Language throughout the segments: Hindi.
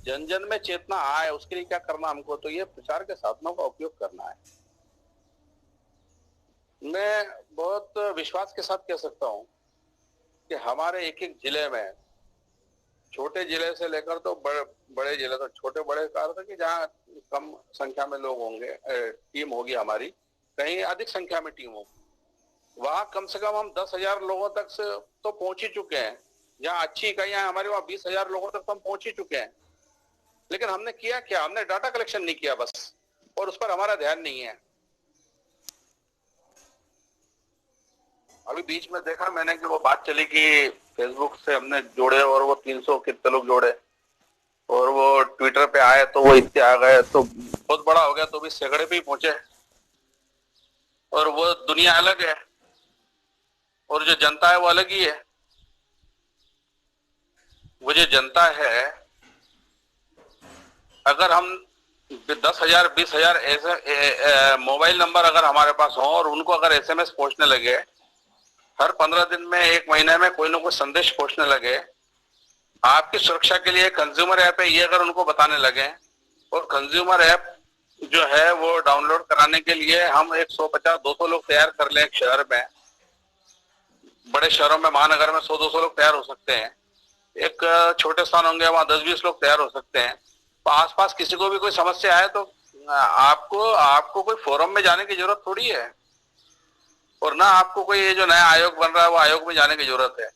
जन जन में चेतना आए, उसके लिए क्या करना हमको, तो ये प्रचार के साधनों का उपयोग करना है। मैं बहुत विश्वास के साथ कह सकता हूं कि हमारे एक एक जिले में, छोटे जिले से लेकर तो बड़े जिले तक, छोटे बड़े का अर्थ है कि जहाँ कम संख्या में लोग होंगे, टीम होगी हमारी, कहीं अधिक संख्या में टीम होगी, वहां कम से कम हम 10,000 लोगों तक से तो पहुंच ही चुके हैं। जहाँ अच्छी इकाइयां हमारे, वहां 20,000 लोगों तक तो हम पहुंच ही चुके हैं। लेकिन हमने किया क्या? हमने डाटा कलेक्शन नहीं किया बस, और उस पर हमारा ध्यान नहीं है। अभी बीच में देखा मैंने कि वो बात चली कि फेसबुक से हमने जोड़े और वो 300 कितने लोग जोड़े, और वो ट्विटर पे आए तो वो इतने आ गए, तो बहुत बड़ा हो गया, तो भी सैकड़े पे ही पहुंचे। और वो दुनिया अलग है और जो जनता है वो अलग ही है। वो जो जनता है, अगर हम 10,000 20,000 ऐसे मोबाइल नंबर अगर हमारे पास हो और उनको अगर एसएमएस पहुंचने लगे, हर 15 दिन में, एक महीने में कोई ना कोई संदेश पहुंचने लगे, आपकी सुरक्षा के लिए कंज्यूमर ऐप है ये अगर उनको बताने लगे, और कंज्यूमर ऐप जो है वो डाउनलोड कराने के लिए हम 150-200 लोग तैयार कर लें एक शहर में, बड़े शहरों में महानगर में 100-200 लोग तैयार हो सकते हैं, एक छोटे स्थान होंगे वहां 10-20 लोग तैयार हो सकते हैं, तो आसपास किसी को भी कोई समस्या है तो आपको आपको कोई फोरम में जाने की जरूरत थोड़ी है, और ना आपको कोई ये जो नया आयोग बन रहा है वो आयोग में जाने की जरूरत है।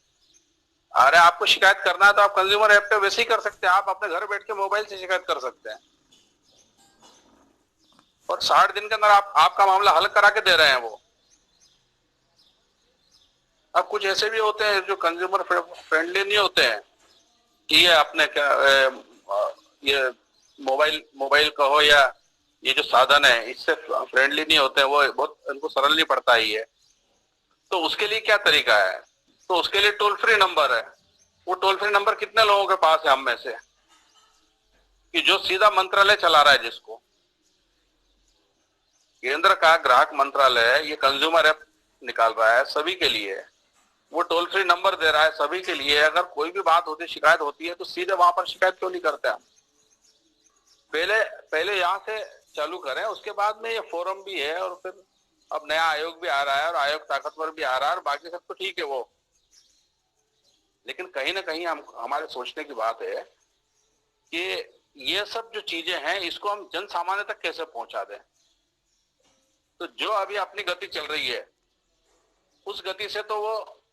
अरे आपको शिकायत करना है तो आप कंज्यूमर ऐप पे वैसे ही कर सकते हैं, आप अपने घर बैठ के मोबाइल से शिकायत कर सकते हैं, और 60 दिन के अंदर आपका मामला हल करा के दे रहे हैं वो। अब कुछ ऐसे भी होते हैं जो कंज्यूमर फ्रेंडली नहीं होते हैं, कि ये अपने क्या ये मोबाइल मोबाइल कहो या ये जो साधन है इससे फ्रेंडली नहीं होते हैं, वो बहुत उनको सरल नहीं पड़ता ही है। तो उसके लिए क्या तरीका है? तो उसके लिए टोल फ्री नंबर है। वो टोल फ्री नंबर कितने लोगों के पास है हम में से, कि जो सीधा मंत्रालय चला रहा है, जिसको केंद्र का ग्राहक मंत्रालय ये कंज्यूमर ऐप निकाल रहा है सभी के लिए, वो टोल फ्री नंबर दे रहा है सभी के लिए, अगर कोई भी बात होती, शिकायत होती है तो सीधे वहां पर शिकायत क्यों नहीं करते हम? पहले पहले यहाँ से चालू करें, उसके बाद में ये फोरम भी है, और फिर अब नया आयोग भी आ रहा है और आयोग ताकतवर भी आ रहा है, और बाकी सब तो ठीक है वो। लेकिन कहीं ना कहीं हम हमारे सोचने की बात है कि ये सब जो चीजें हैं इसको हम जन सामान्य तक कैसे पहुंचा दें। तो जो अभी अपनी गति चल रही है उस गति से तो वो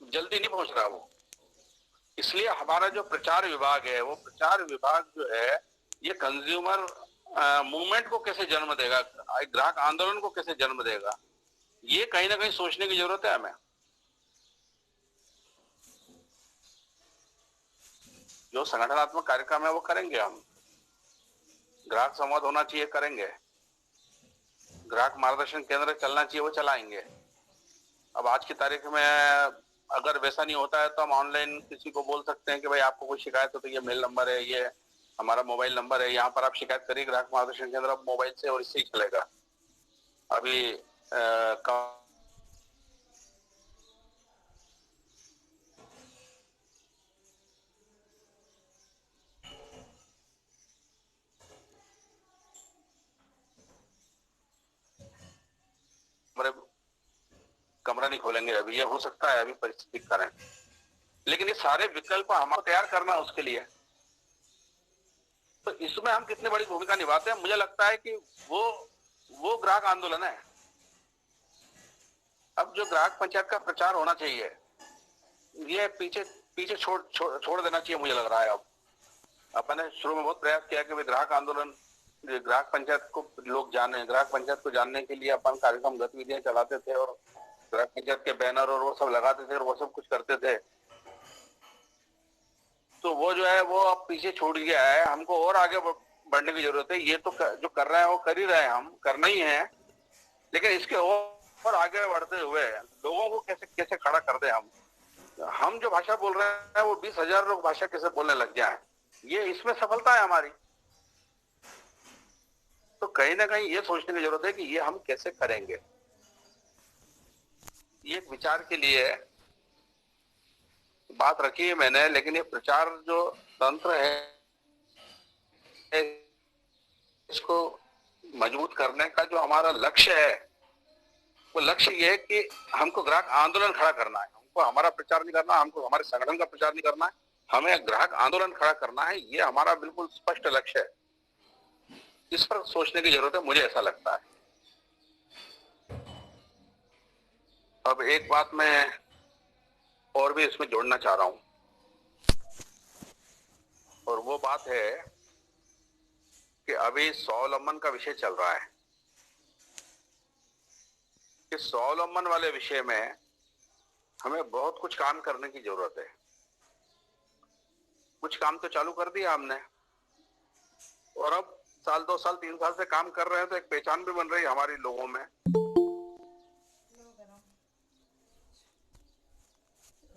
जल्दी नहीं पहुंच रहा वो। इसलिए हमारा जो प्रचार विभाग है, वो प्रचार विभाग जो है ये कंज्यूमर मूवमेंट को कैसे जन्म देगा, ग्राहक आंदोलन को कैसे जन्म देगा, ये कहीं ना कहीं सोचने की जरूरत है हमें। जो संगठनात्मक कार्यक्रम है वो करेंगे हम, ग्राहक संवाद होना चाहिए करेंगे, ग्राहक मार्गदर्शन केंद्र चलना चाहिए वो चलाएंगे। अब आज की तारीख में अगर वैसा नहीं होता है तो हम ऑनलाइन किसी को बोल सकते हैं कि भाई आपको कोई शिकायत हो तो ये मेल नंबर है, ये हमारा मोबाइल नंबर है, यहाँ पर आप शिकायत करिए ग्राहक मार्गदर्शन केंद्र मोबाइल से, और इससे ही चलेगा। अभी कमरा नहीं खोलेंगे, अभी ये हो सकता है अभी परिस्थिति के कारण, लेकिन ये सारे विकल्प हमारे तैयार करना है उसके लिए। तो इसमें हम कितनी बड़ी भूमिका निभाते हैं, मुझे लगता है कि वो ग्राहक आंदोलन है। अब जो ग्राहक पंचायत का प्रचार होना चाहिए ये पीछे पीछे छोड़ देना चाहिए मुझे लग रहा है। अब अपन ने शुरू में बहुत प्रयास किया कि ग्राहक आंदोलन, ग्राहक पंचायत को लोग जाने, ग्राहक पंचायत को जानने के लिए अपन कार्यक्रम गतिविधियां चलाते थे, और ग्राहक पंचायत के बैनर और वो सब लगाते थे और वो सब कुछ करते थे। तो वो जो है वो अब पीछे छूट गया है, हमको और आगे बढ़ने की जरूरत है। ये तो जो कर रहे हैं वो कर ही रहे हैं, हम करना ही है, लेकिन इसके और आगे बढ़ते हुए लोगों को कैसे कैसे खड़ा कर दे। हम जो भाषा बोल रहे हैं वो 20,000 लोग भाषा कैसे बोलने लग जाए, ये इसमें सफलता है हमारी। तो कहीं ना कहीं ये सोचने की जरूरत है कि ये हम कैसे करेंगे। ये एक विचार के लिए बात रखी है मैंने, लेकिन ये प्रचार जो तंत्र है इसको मजबूत करने का जो हमारा लक्ष्य है, वो लक्ष्य ये है कि हमको ग्राहक आंदोलन खड़ा करना है। हमको हमारा प्रचार नहीं करना, हमको हमारे संगठन का प्रचार नहीं करना है, हमें ग्राहक आंदोलन खड़ा करना है। ये हमारा बिल्कुल स्पष्ट लक्ष्य है। इस पर सोचने की जरूरत है, मुझे ऐसा लगता है। अब एक बात मैं और भी इसमें जोड़ना चाह रहा हूं, और वो बात है कि अभी स्वावलंबन का विषय चल रहा है। इस स्वावलंबन वाले विषय में हमें बहुत कुछ काम करने की जरूरत है। कुछ काम तो चालू कर दिया हमने, और अब साल 2 साल 3 साल से काम कर रहे हैं, तो एक पहचान भी बन रही है हमारी लोगों में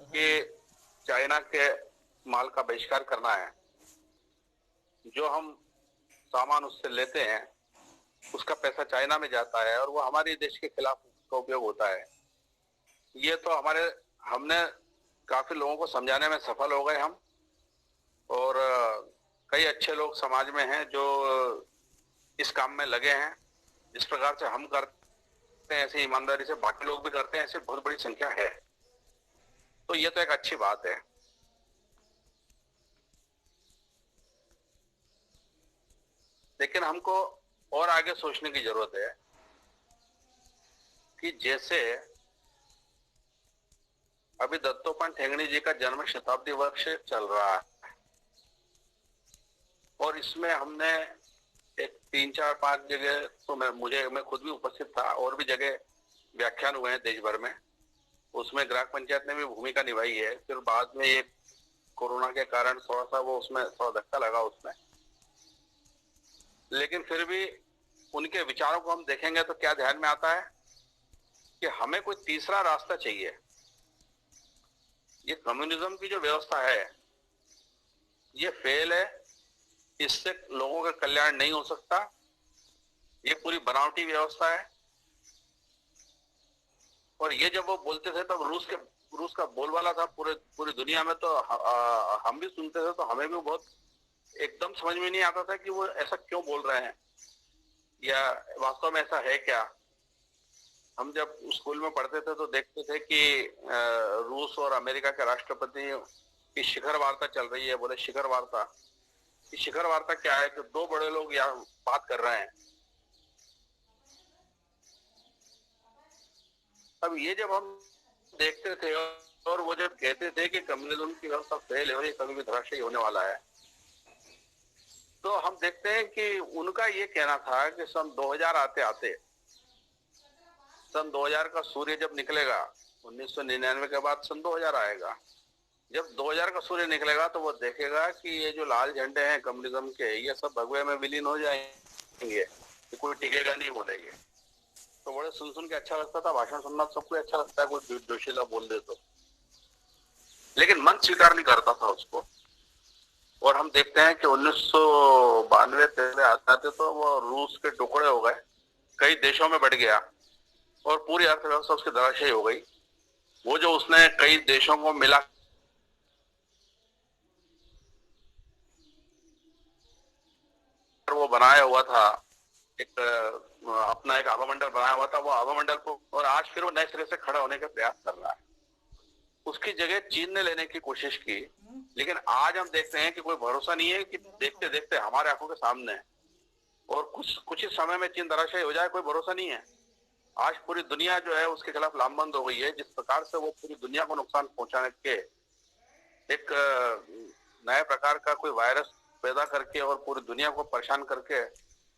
कि चाइना के माल का बहिष्कार करना है। जो हम सामान उससे लेते हैं उसका पैसा चाइना में जाता है, और वो हमारे देश के खिलाफ उसका उपयोग होता है। ये तो हमने काफी लोगों को समझाने में सफल हो गए हम, और कई अच्छे लोग समाज में हैं जो इस काम में लगे हैं। जिस प्रकार से हम करते हैं, ऐसी ईमानदारी से बाकी लोग भी करते हैं, ऐसी बहुत बड़ी संख्या है। तो ये तो एक अच्छी बात है। लेकिन हमको और आगे सोचने की जरूरत है कि जैसे अभी दत्तोपंत ठेंगड़ी जी का जन्म शताब्दी वर्ष चल रहा है, और इसमें हमने एक 3 4 5 जगह, तो मैं खुद भी उपस्थित था, और भी जगह व्याख्यान हुए हैं देश भर में। उसमें ग्राम पंचायत ने भी भूमिका निभाई है। फिर बाद में ये कोरोना के कारण थोड़ा सा वो उसमें थोड़ा धक्का लगा उसमें, लेकिन फिर भी उनके विचारों को हम देखेंगे तो क्या ध्यान में आता है कि हमें कोई तीसरा रास्ता चाहिए। ये कम्युनिज्म की जो व्यवस्था है ये फेल है, इससे लोगों का कल्याण नहीं हो सकता। ये पूरी बनावटी व्यवस्था है। और ये जब वो बोलते थे तब रूस का बोलबाला था पूरी दुनिया में, तो हम भी सुनते थे, तो हमें भी बहुत एकदम समझ में नहीं आता था कि वो ऐसा क्यों बोल रहे हैं, या वास्तव में ऐसा है क्या। हम जब स्कूल में पढ़ते थे तो देखते थे कि रूस और अमेरिका के राष्ट्रपति की शिखर वार्ता चल रही है। बोले शिखर वार्ता, कि शिखर वार्ता क्या है कि 2 बड़े लोग यहाँ बात कर रहे हैं। अब ये जब हम देखते थे और वो जब कहते थे कि कम्युनिज्म की व्यवस्था फेल है और ये कभी भी धराशायी होने वाला है, तो हम देखते हैं कि उनका ये कहना था कि सन 2000 आते आते, सन 2000 का सूर्य जब निकलेगा, 1999 के बाद सन 2000 आएगा, जब 2000 का सूर्य निकलेगा तो वो देखेगा कि ये जो लाल झंडे हैं कम्युनिज्म के, ये सब भगवे में विलीन हो जाएंगे, कोई टिकेगा नहीं बोलेंगे। तो बड़े सुन के अच्छा लगता था, भाषण सुनना सबको अच्छा लगता है, कोई जोशीला बोल दे तो, लेकिन मन स्वीकार नहीं करता था उसको। और हम देखते हैं कि 1992 आते तो वो रूस के टुकड़े हो गए, कई देशों में बढ़ गया, और पूरी अर्थव्यवस्था उसकी धराशायी हो गई। वो जो उसने कई देशों को मिला वो बनाया हुआ था, एक अपना एक आभामंडल बनाया हुआ था, वो आभामंडल को, और आज फिर वो नए सिरे से खड़ा होने का प्रयास कर रहा है। उसकी जगह चीन ने लेने की कोशिश की, लेकिन आज हम देखते हैं कि कोई भरोसा नहीं है कि देखते देखते हमारे आंखों के सामने है, और कुछ ही समय में चीन धराशायी हो जाए, कोई भरोसा नहीं है। आज पूरी दुनिया जो है उसके खिलाफ लामबंद हो गई है। जिस प्रकार से वो पूरी दुनिया को नुकसान पहुंचाने के एक नए प्रकार का कोई वायरस पैदा करके और पूरी दुनिया को परेशान करके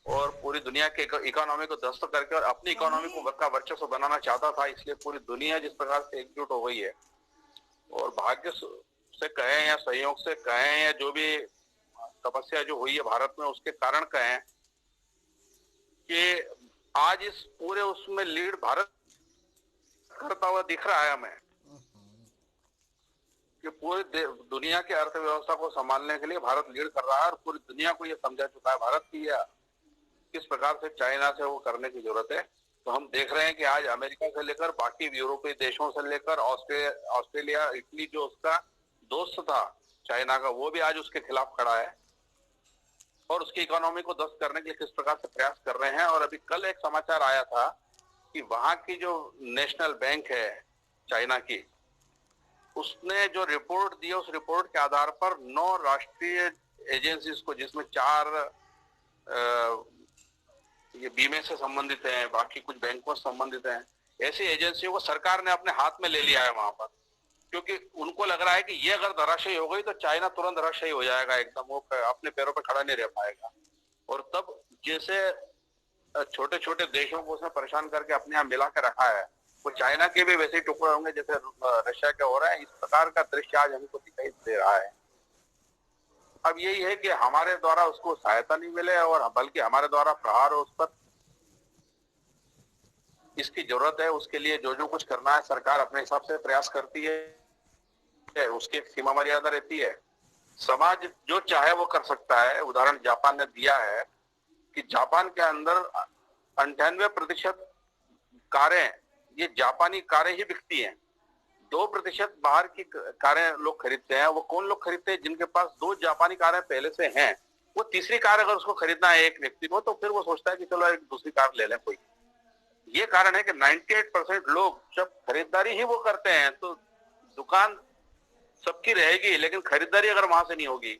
और पूरी दुनिया के इकोनॉमी को ध्वस्त करके और अपनी इकोनॉमी को का वर्चस्व बनाना चाहता था, इसलिए पूरी दुनिया जिस प्रकार से एकजुट हो गई है, और भाग्य से कहें या संयोग से कहें या जो भी तपस्या जो हुई है भारत में उसके कारण कहें कि आज इस पूरे उसमें लीड भारत करता हुआ दिख रहा है हमें, कि पूरी दुनिया की अर्थव्यवस्था को संभालने के लिए भारत लीड कर रहा है, और पूरी दुनिया को यह समझा चुका है भारत की किस प्रकार से चाइना से वो करने की जरूरत है। तो हम देख रहे हैं कि आज अमेरिका से लेकर बाकी यूरोपीय देशों से लेकर ऑस्ट्रेलिया, इटली, जो उसका दोस्त था चाइना का, वो भी आज उसके खिलाफ खड़ा है। और उसकी इकोनॉमी को ध्वस्त करने के लिए किस प्रकार से प्रयास कर रहे हैं। और अभी कल एक समाचार आया था कि वहां की जो नेशनल बैंक है चाइना की, उसने जो रिपोर्ट दी, उस रिपोर्ट के आधार पर 9 राष्ट्रीय एजेंसीज को, जिसमें 4 ये बीमे से संबंधित हैं, बाकी कुछ बैंकों से संबंधित हैं, ऐसी एजेंसियों को सरकार ने अपने हाथ में ले लिया है वहां पर, क्योंकि उनको लग रहा है कि ये अगर धराशायी हो गई तो चाइना तुरंत धराशायी हो जाएगा, एकदम वो अपने पैरों पर खड़ा नहीं रह पाएगा। और तब जैसे छोटे छोटे देशों को उसने परेशान करके अपने यहाँ मिला के रखा है, वो चाइना के भी वैसे ही टुकड़े होंगे जैसे रशिया के हो रहा है। इस प्रकार का दृश्य आज हमको दिखाई दे रहा है। अब यही है कि हमारे द्वारा उसको सहायता नहीं मिले और बल्कि हमारे द्वारा प्रहार हो उस पर, इसकी जरूरत है। उसके लिए जो जो कुछ करना है सरकार अपने हिसाब से प्रयास करती है, उसकी एक सीमा मर्यादा रहती है। समाज जो चाहे वो कर सकता है। उदाहरण जापान ने दिया है कि जापान के अंदर 98% कारें, ये जापानी कारें ही बिकती हैं। 2% बाहर की कारें लोग खरीदते हैं। वो कौन लोग खरीदते हैं? जिनके पास 2 जापानी कारें पहले से हैं। वो तीसरी कार अगर उसको खरीदना है एक व्यक्ति को, तो फिर वो सोचता है कि चलो एक दूसरी कार ले लें कोई। ये कारण है कि 98% लोग जब खरीदारी ही वो करते हैं तो दुकान सबकी रहेगी, लेकिन खरीदारी अगर वहां से नहीं होगी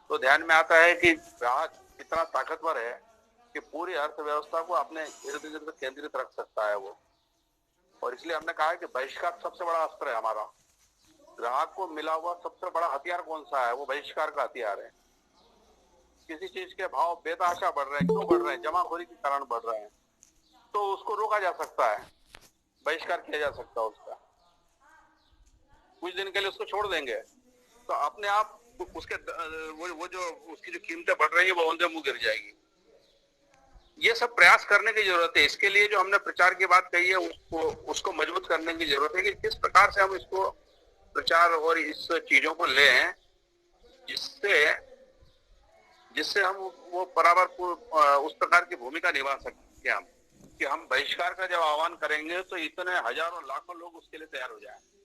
तो ध्यान में आता है कि ग्राहक कितना ताकतवर है कि पूरी अर्थव्यवस्था को अपने इर्द गिर्द केंद्रित रख सकता है वो। और इसलिए हमने कहा है कि बहिष्कार सबसे बड़ा अस्त्र है हमारा। ग्राहक को मिला हुआ सबसे बड़ा हथियार कौन सा है? वो बहिष्कार का हथियार है। किसी चीज के भाव बेतहाशा बढ़ रहे हैं, क्यों बढ़ रहे हैं? जमाखोरी के कारण बढ़ रहे हैं, तो उसको रोका जा सकता है, बहिष्कार किया जा सकता है उसका। कुछ दिन के लिए उसको छोड़ देंगे तो अपने आप उसके वो जो उसकी जो कीमतें बढ़ रही है वो औंधे मुंह गिर जाएगी। ये सब प्रयास करने की जरूरत है। इसके लिए जो हमने प्रचार की बात कही है उसको मजबूत करने की जरूरत है कि किस प्रकार से हम इसको प्रचार और इस चीजों को लें जिससे जिससे हम वो बराबर उस प्रकार की भूमिका निभा सकते हैं हम, कि हम बहिष्कार का जब आह्वान करेंगे तो इतने हजारों लाखों लोग उसके लिए तैयार हो जाएं।